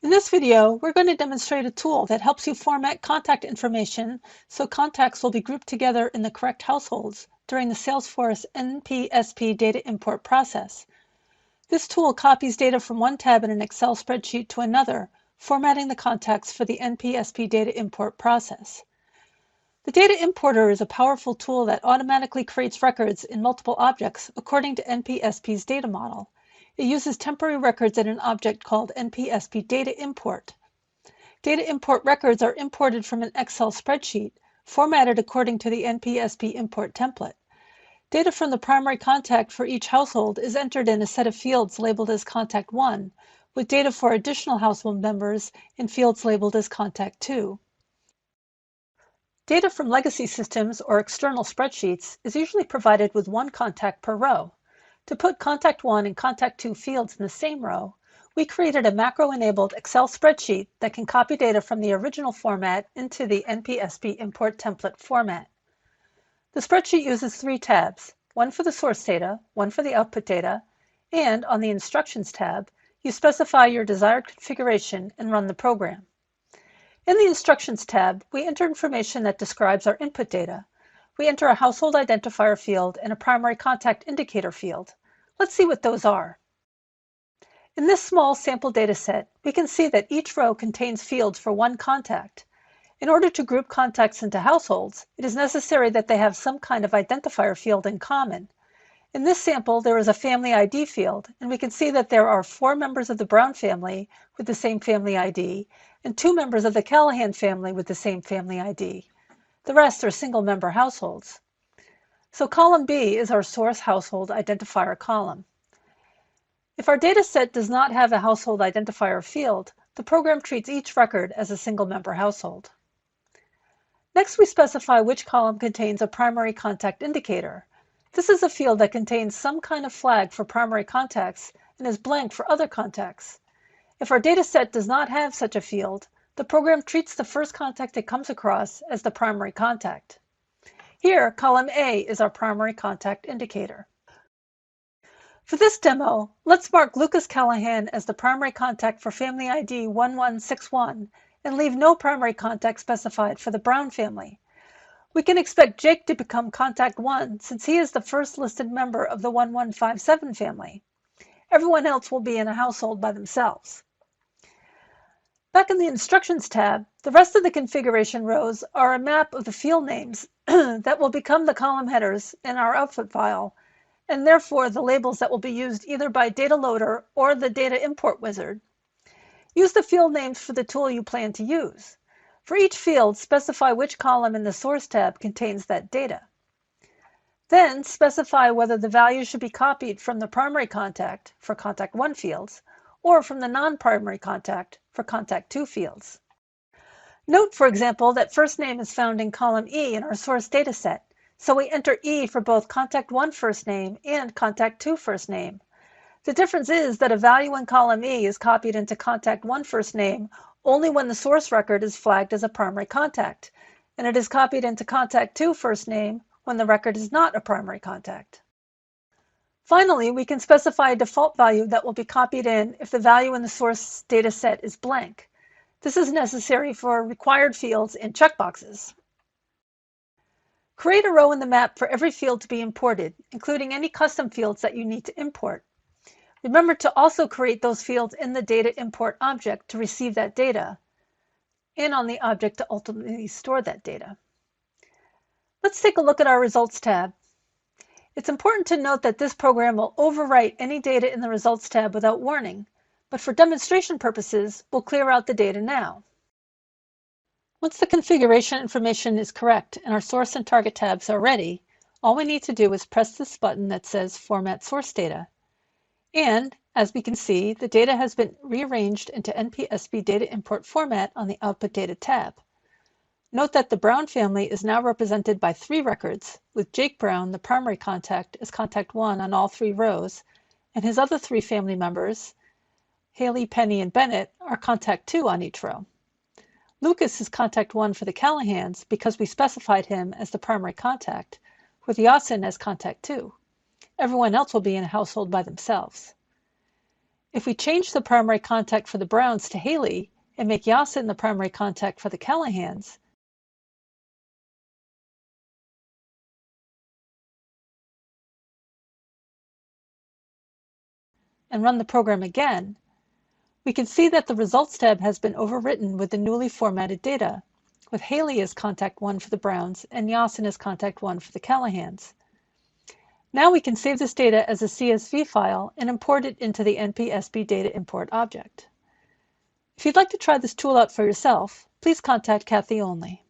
In this video, we're going to demonstrate a tool that helps you format contact information so contacts will be grouped together in the correct households during the Salesforce NPSP Data Import process. This tool copies data from one tab in an Excel spreadsheet to another, formatting the contacts for the NPSP Data Import process. The Data Importer is a powerful tool that automatically creates records in multiple objects according to NPSP's data model. It uses temporary records in an object called NPSP Data Import. Data import records are imported from an Excel spreadsheet, formatted according to the NPSP import template. Data from the primary contact for each household is entered in a set of fields labeled as Contact 1, with data for additional household members in fields labeled as Contact 2. Data from legacy systems or external spreadsheets is usually provided with one contact per row. To put Contact 1 and Contact 2 fields in the same row, we created a macro-enabled Excel spreadsheet that can copy data from the original format into the NPSP import template format. The spreadsheet uses three tabs, one for the source data, one for the output data, and on the Instructions tab, you specify your desired configuration and run the program. In the Instructions tab, we enter information that describes our input data. We enter a household identifier field and a primary contact indicator field. Let's see what those are. In this small sample data set, we can see that each row contains fields for one contact. In order to group contacts into households, it is necessary that they have some kind of identifier field in common. In this sample, there is a family ID field, and we can see that there are 4 members of the Brown family with the same family ID and 2 members of the Callahan family with the same family ID. The rest are single-member households. So column B is our source household identifier column. If our data set does not have a household identifier field, the program treats each record as a single-member household. Next, we specify which column contains a primary contact indicator. This is a field that contains some kind of flag for primary contacts and is blank for other contacts. If our data set does not have such a field, the program treats the first contact it comes across as the primary contact. Here, column A is our primary contact indicator. For this demo, let's mark Lucas Callahan as the primary contact for family ID 1161 and leave no primary contact specified for the Brown family. We can expect Jake to become contact 1 since he is the first listed member of the 1157 family. Everyone else will be in a household by themselves. Back in the Instructions tab, the rest of the configuration rows are a map of the field names that will become the column headers in our output file, and therefore the labels that will be used either by Data Loader or the Data Import Wizard. Use the field names for the tool you plan to use. For each field, specify which column in the Source tab contains that data. Then specify whether the value should be copied from the primary contact for Contact 1 fields or from the non-primary contact for Contact 2 fields. Note, for example, that first name is found in column E in our source data set, so we enter E for both Contact 1 first name and Contact 2 first name. The difference is that a value in column E is copied into Contact 1 first name only when the source record is flagged as a primary contact, and it is copied into Contact 2 first name when the record is not a primary contact. Finally, we can specify a default value that will be copied in if the value in the source data set is blank. This is necessary for required fields in checkboxes. Create a row in the map for every field to be imported, including any custom fields that you need to import. Remember to also create those fields in the data import object to receive that data, and on the object to ultimately store that data. Let's take a look at our Results tab. It's important to note that this program will overwrite any data in the Results tab without warning, but for demonstration purposes, we'll clear out the data now. Once the configuration information is correct and our source and target tabs are ready, all we need to do is press this button that says Format Source Data. And, as we can see, the data has been rearranged into NPSP Data Import format on the Output Data tab. Note that the Brown family is now represented by 3 records, with Jake Brown, the primary contact, as Contact 1 on all 3 rows, and his other 3 family members, Haley, Penny, and Bennett, are Contact 2 on each row. Lucas is Contact 1 for the Callahans because we specified him as the primary contact, with Yasin as Contact 2. Everyone else will be in a household by themselves. If we change the primary contact for the Browns to Haley and make Yasin the primary contact for the Callahans, and run the program again, we can see that the Results tab has been overwritten with the newly formatted data, with Haley as contact 1 for the Browns and Yasin as contact 1 for the Callahans. Now we can save this data as a CSV file and import it into the NPSP Data Import object. If you'd like to try this tool out for yourself, please contact Kathy Only.